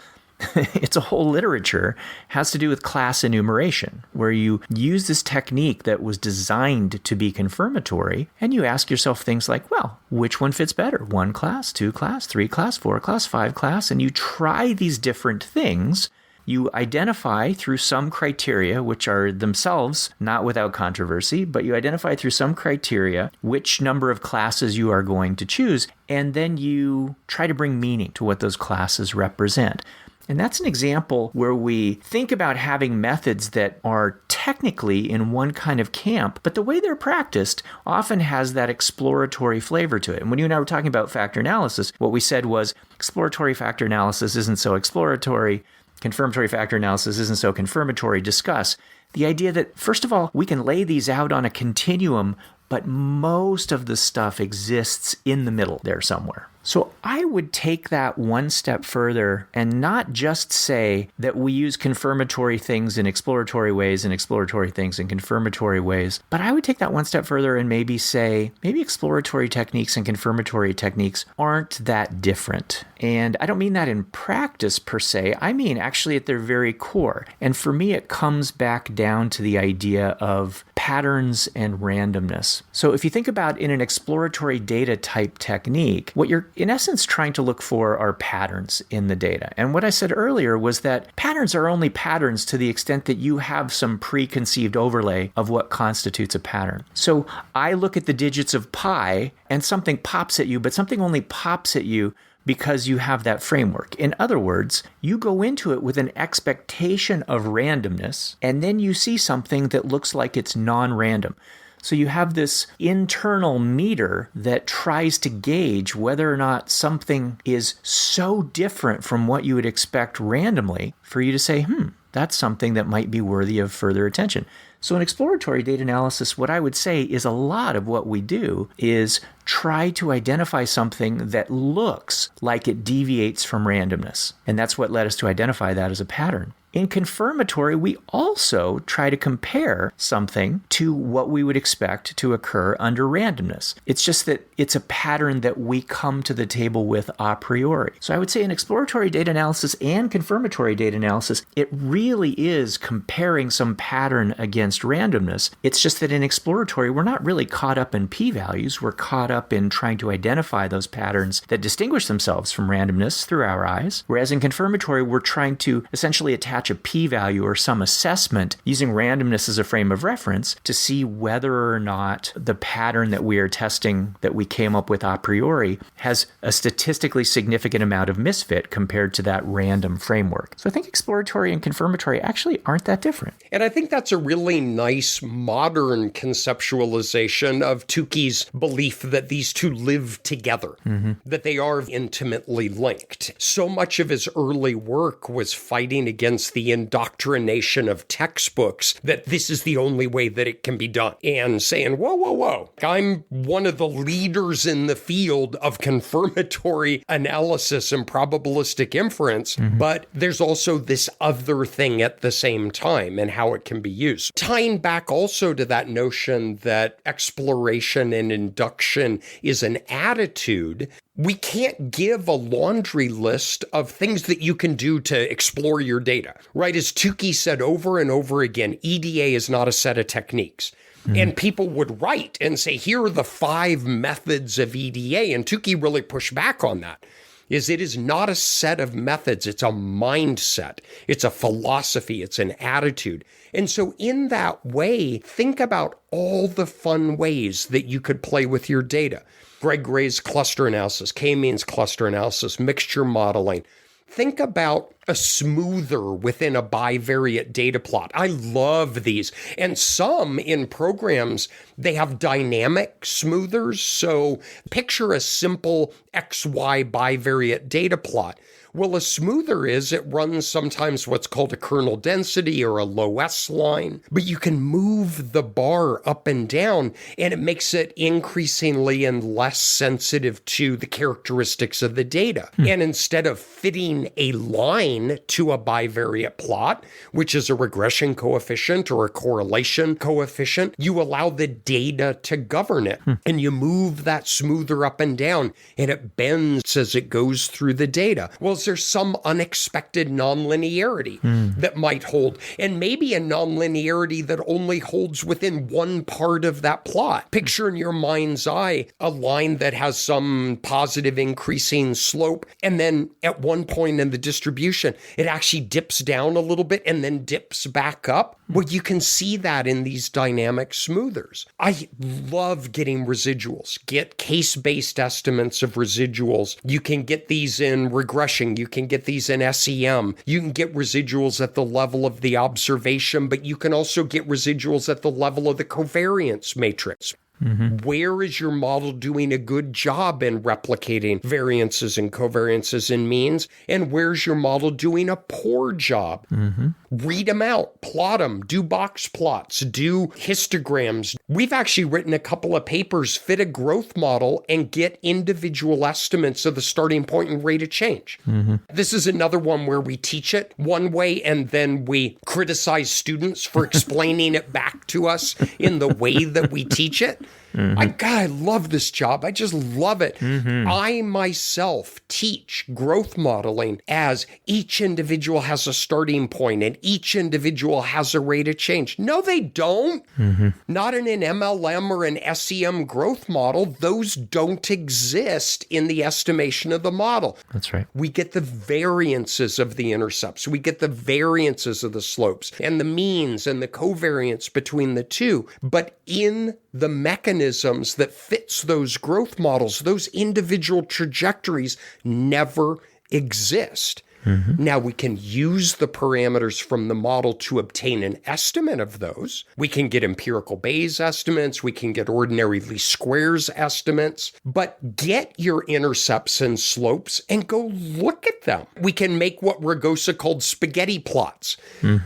literature, has to do with class enumeration, where you use this technique that was designed to be confirmatory, and you ask yourself things like, well, which one fits better? 1 class, 2 class, 3 class, 4 class, 5 class, and you try these different things. You identify through some criteria, which are themselves not without controversy, but you identify through some criteria which number of classes you are going to choose, and then you try to bring meaning to what those classes represent. And that's an example where we think about having methods that are technically in one kind of camp, but the way they're practiced often has that exploratory flavor to it. And when you and I were talking about factor analysis, what we said was exploratory factor analysis isn't so exploratory, confirmatory factor analysis isn't so confirmatory. Discuss the idea that, first of all, we can lay these out on a continuum, but most of the stuff exists in the middle there somewhere. So I would take that one step further and not just say that we use confirmatory things in exploratory ways and exploratory things in confirmatory ways, but I would take that one step further and maybe say, maybe exploratory techniques and confirmatory techniques aren't that different. And I don't mean that in practice per se, I mean actually at their very core. And for me, it comes back down to the idea of patterns and randomness. So if you think about in an exploratory data type technique, what you're in essence trying to look for are patterns in the data. And what I said earlier was that patterns are only patterns to the extent that you have some preconceived overlay of what constitutes a pattern. So I look at the digits of pi and something pops at you, but something only pops at you because you have that framework. In other words, you go into it with an expectation of randomness, and then you see something that looks like it's non-random. So you have this internal meter that tries to gauge whether or not something is so different from what you would expect randomly for you to say, that's something that might be worthy of further attention. So in exploratory data analysis, what I would say is a lot of what we do is try to identify something that looks like it deviates from randomness. And that's what led us to identify that as a pattern. In confirmatory, we also try to compare something to what we would expect to occur under randomness. It's just that it's a pattern that we come to the table with a priori. So I would say in exploratory data analysis and confirmatory data analysis, it really is comparing some pattern against randomness. It's just that in exploratory, we're not really caught up in p-values. We're caught up in trying to identify those patterns that distinguish themselves from randomness through our eyes. Whereas in confirmatory, we're trying to essentially attach a p-value or some assessment using randomness as a frame of reference to see whether or not the pattern that we are testing that we came up with a priori has a statistically significant amount of misfit compared to that random framework. So I think exploratory and confirmatory actually aren't that different. And I think that's a really nice modern conceptualization of Tukey's belief that these two live together, that they are intimately linked. So much of his early work was fighting against the indoctrination of textbooks that this is the only way that it can be done, and saying, whoa, I'm one of the leaders in the field of confirmatory analysis and probabilistic inference, but there's also this other thing at the same time and how it can be used. Tying back also to that notion that exploration and induction is an attitude, we can't give a laundry list of things that you can do to explore your data, right? As Tukey said over and over again, EDA is not a set of techniques. And people would write and say, here are the 5 methods of EDA. And Tukey really pushed back on that. It is not a set of methods. It's a mindset. It's a philosophy. It's an attitude. And so in that way, think about all the fun ways that you could play with your data. Greg Gray's cluster analysis, K-means cluster analysis, mixture modeling. Think about a smoother within a bivariate data plot. I love these. And some in programs, they have dynamic smoothers. So picture a simple XY bivariate data plot. Well, a smoother is it runs sometimes what's called a kernel density or a low S line, but you can move the bar up and down and it makes it increasingly and less sensitive to the characteristics of the data. And instead of fitting a line to a bivariate plot, which is a regression coefficient or a correlation coefficient, you allow the data to govern it and you move that smoother up and down and it bends as it goes through the data. Well, there's some unexpected nonlinearity that might hold, and maybe a nonlinearity that only holds within one part of that plot. Picture in your mind's eye a line that has some positive increasing slope, and then at one point in the distribution, it actually dips down a little bit and then dips back up. Well, you can see that in these dynamic smoothers. I love getting residuals. Get case-based estimates of residuals. You can get these in regression. You can get these in SEM. You can get residuals at the level of the observation, but you can also get residuals at the level of the covariance matrix. Where is your model doing a good job in replicating variances and covariances and means? And where's your model doing a poor job? Read them out, plot them, do box plots, do histograms. We've actually written a couple of papers, fit a growth model and get individual estimates of the starting point and rate of change. This is another one where we teach it one way and then we criticize students for explaining it back to us in the way that we teach it. I love this job. I just love it. I myself teach growth modeling as each individual has a starting point and each individual has a rate of change. No, they don't. Not in an MLM or an SEM growth model. Those don't exist in the estimation of the model. That's right. We get the variances of the intercepts. We get the variances of the slopes and the means and the covariance between the two. But in the mechanisms that fits those growth models, those individual trajectories never exist. Now, we can use the parameters from the model to obtain an estimate of those. We can get empirical Bayes estimates. We can get ordinary least squares estimates. But get your intercepts and slopes and go look at them. We can make what Ragosa called spaghetti plots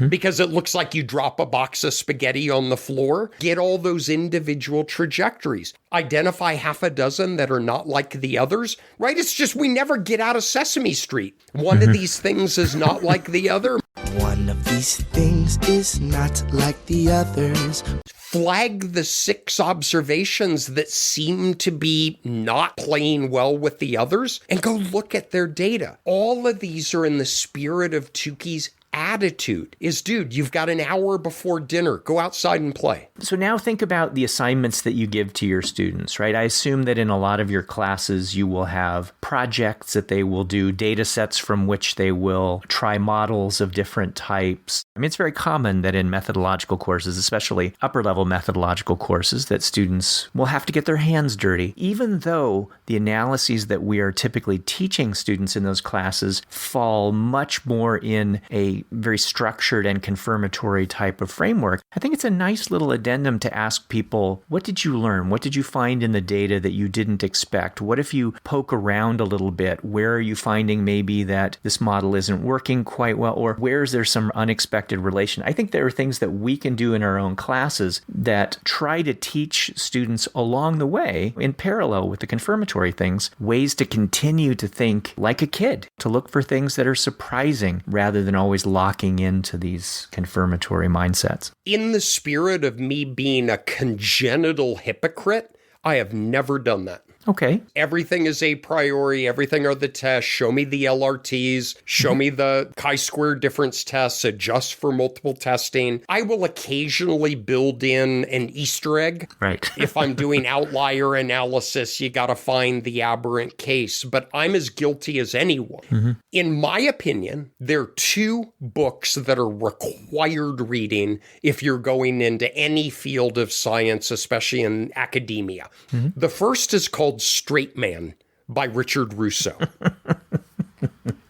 because it looks like you drop a box of spaghetti on the floor. Get all those individual trajectories. Identify half a dozen that are not like the others, right? It's just we never get out of Sesame Street. One of these things is not like the other. One of these things is not like the others. Flag the 6 observations that seem to be not playing well with the others and go look at their data. All of these are in the spirit of Tukey's attitude is, dude, you've got an hour before dinner. Go outside and play. So now think about the assignments that you give to your students, right? I assume that in a lot of your classes, you will have projects that they will do, data sets from which they will try models of different types. I mean, it's very common that in methodological courses, especially upper-level methodological courses, that students will have to get their hands dirty, even though the analyses that we are typically teaching students in those classes fall much more in a very structured and confirmatory type of framework. I think it's a nice little addendum to ask people, what did you learn? What did you find in the data that you didn't expect? What if you poke around a little bit? Where are you finding maybe that this model isn't working quite well? Or where is there some unexpected relation? I think there are things that we can do in our own classes that try to teach students along the way, in parallel with the confirmatory things, ways to continue to think like a kid, to look for things that are surprising rather than always locking into these confirmatory mindsets. In the spirit of me being a congenital hypocrite, I have never done that. Okay. Everything is a priori. Everything are the tests. Show me the LRTs. Show me the chi-square difference tests. Adjust for multiple testing. I will occasionally build in an Easter egg. Right. If I'm doing outlier analysis, you got to find the aberrant case. But I'm as guilty as anyone. In my opinion, there are 2 books that are required reading if you're going into any field of science, especially in academia. The first is called Straight Man by Richard Russo.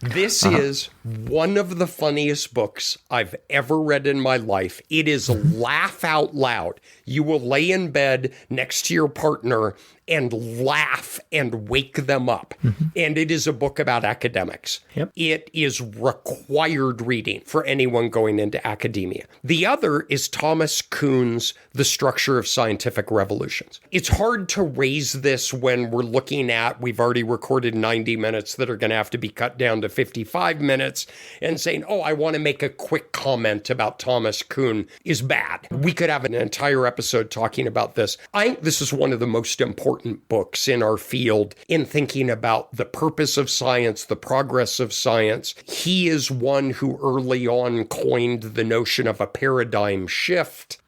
This is one of the funniest books I've ever read in my life. It is laugh out loud. You will lay in bed next to your partner and laugh and wake them up. And it is a book about academics. It is required reading for anyone going into academia. The other is Thomas Kuhn's The Structure of Scientific Revolutions. It's hard to raise this when we're looking at, we've already recorded 90 minutes that are going to have to be cut down to 55 minutes and saying, oh, I want to make a quick comment about Thomas Kuhn is bad. We could have an entire episode talking about this. I think this is one of the most important books in our field in thinking about the purpose of science, the progress of science. He is one who early on coined the notion of a paradigm shift.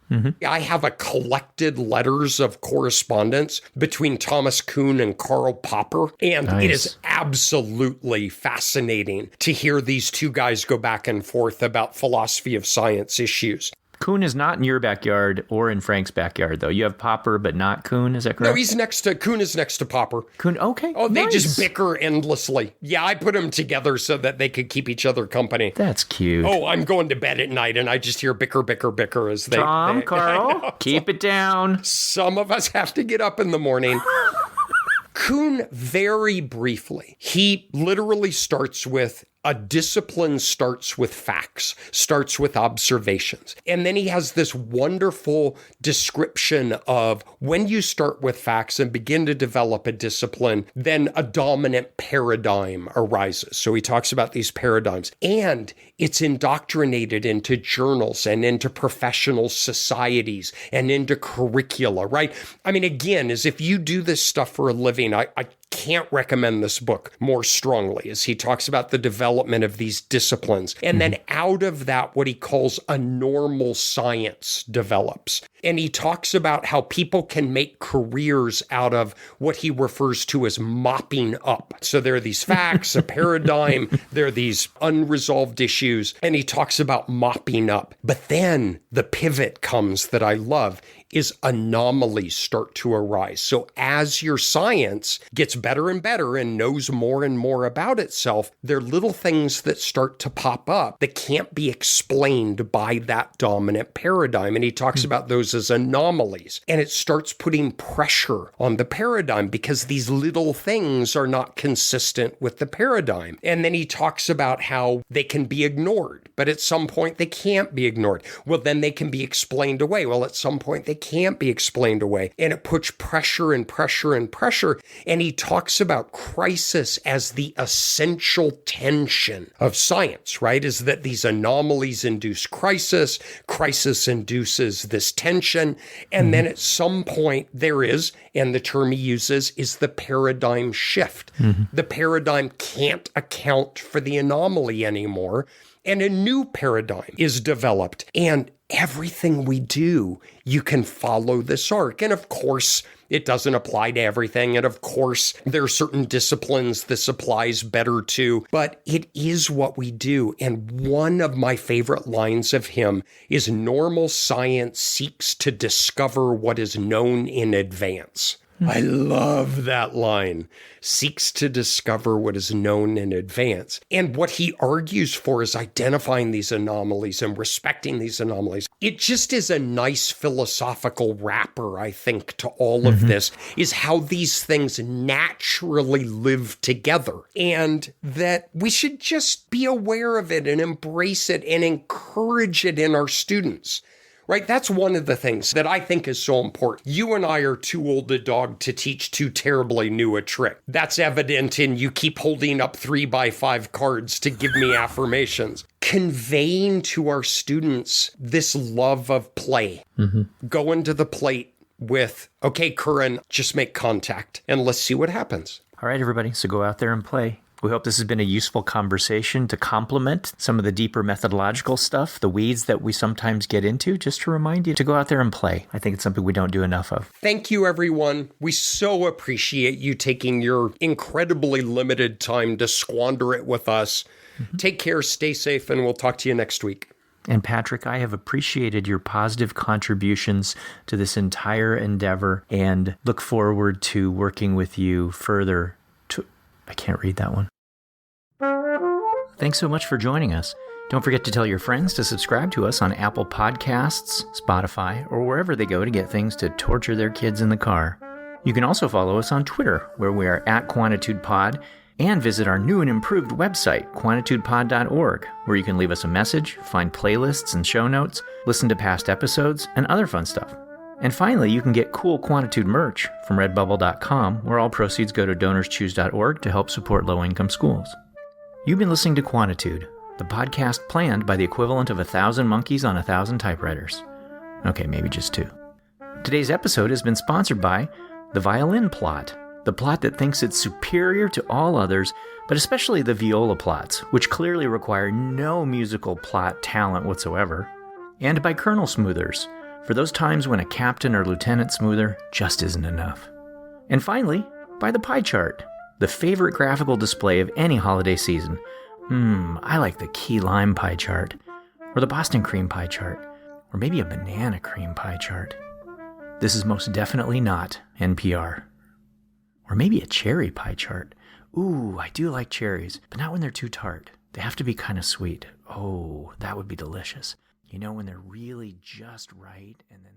I have a collected letters of correspondence between Thomas Kuhn and Karl Popper, and It is absolutely fascinating to hear these 2 guys go back and forth about philosophy of science issues. Coon is not in your backyard or in Frank's backyard, though. You have Popper, but not Coon. Is that correct? No, Coon is next to Popper. Coon, okay. Oh, they nice. just bicker endlessly. Yeah, I put them together so that they could keep each other company. That's cute. Oh, I'm going to bed at night and I just hear bicker, bicker, bicker as they... Carl, keep it down. Some of us have to get up in the morning. Kuhn, very briefly, he literally starts with a discipline starts with facts, starts with observations. And then he has this wonderful description of when you start with facts and begin to develop a discipline, then a dominant paradigm arises. So he talks about these paradigms. And it's indoctrinated into journals and into professional societies and into curricula, right? I mean, again, as if you do this stuff for a living, I can't recommend this book more strongly as he talks about the development of these disciplines. And then out of that, what he calls a normal science develops. And he talks about how people can make careers out of what he refers to as mopping up. So there are these facts, a paradigm, there are these unresolved issues, and he talks about mopping up. But then the pivot comes that I love is anomalies start to arise. So as your science gets better and better and knows more and more about itself, there are little things that start to pop up that can't be explained by that dominant paradigm. And he talks about those as anomalies. And it starts putting pressure on the paradigm because these little things are not consistent with the paradigm. And then he talks about how they can be ignored, but at some point they can't be ignored. Well, then they can be explained away. Well, at some point they can't be explained away. And it puts pressure and pressure and pressure. And he talks about crisis as the essential tension of science, right? Is that these anomalies induce crisis, crisis induces this tension. And then at some point there is, and the term he uses is the paradigm shift. The paradigm can't account for the anomaly anymore. And a new paradigm is developed. And everything we do, you can follow this arc. And of course, it doesn't apply to everything. And of course, there are certain disciplines this applies better to, but it is what we do. And one of my favorite lines of him is normal science seeks to discover what is known in advance. I love that line. Seeks to discover what is known in advance. And what he argues for is identifying these anomalies and respecting these anomalies. It just is a nice philosophical wrapper, I think, to all of this, is how these things naturally live together. And that we should just be aware of it and embrace it and encourage it in our students. Right? That's one of the things that I think is so important. You and I are too old a dog to teach too terribly new a trick. That's evident in you keep holding up 3x5 cards to give me affirmations. Conveying to our students this love of play. Going to the plate with, okay, Curran, just make contact and let's see what happens. All right, everybody. So go out there and play. We hope this has been a useful conversation to complement some of the deeper methodological stuff, the weeds that we sometimes get into, just to remind you to go out there and play. I think it's something we don't do enough of. Thank you, everyone. We so appreciate you taking your incredibly limited time to squander it with us. Take care, stay safe, and we'll talk to you next week. And Patrick, I have appreciated your positive contributions to this entire endeavor and look forward to working with you further. I can't read that one. Thanks so much for joining us. Don't forget to tell your friends to subscribe to us on Apple Podcasts, Spotify, or wherever they go to get things to torture their kids in the car. You can also follow us on Twitter, where we are @QuantitudePod, and visit our new and improved website, quantitudepod.org, where you can leave us a message, find playlists and show notes, listen to past episodes, and other fun stuff. And finally, you can get cool Quantitude merch from redbubble.com, where all proceeds go to donorschoose.org to help support low-income schools. You've been listening to Quantitude, the podcast planned by the equivalent of 1,000 monkeys on 1,000 typewriters. Okay, maybe just 2. Today's episode has been sponsored by The Violin Plot, the plot that thinks it's superior to all others, but especially the viola plots, which clearly require no musical plot talent whatsoever. And by Kernel Smoothers, for those times when a captain or lieutenant smoother just isn't enough. And finally, by the pie chart, the favorite graphical display of any holiday season. I like the key lime pie chart, or the Boston cream pie chart, Or maybe a banana cream pie chart. This is most definitely not NPR. Or maybe a cherry pie chart. Ooh, I do like cherries, but not when they're too tart. They have to be kind of sweet. Oh, that would be delicious. You know, when they're really just right and then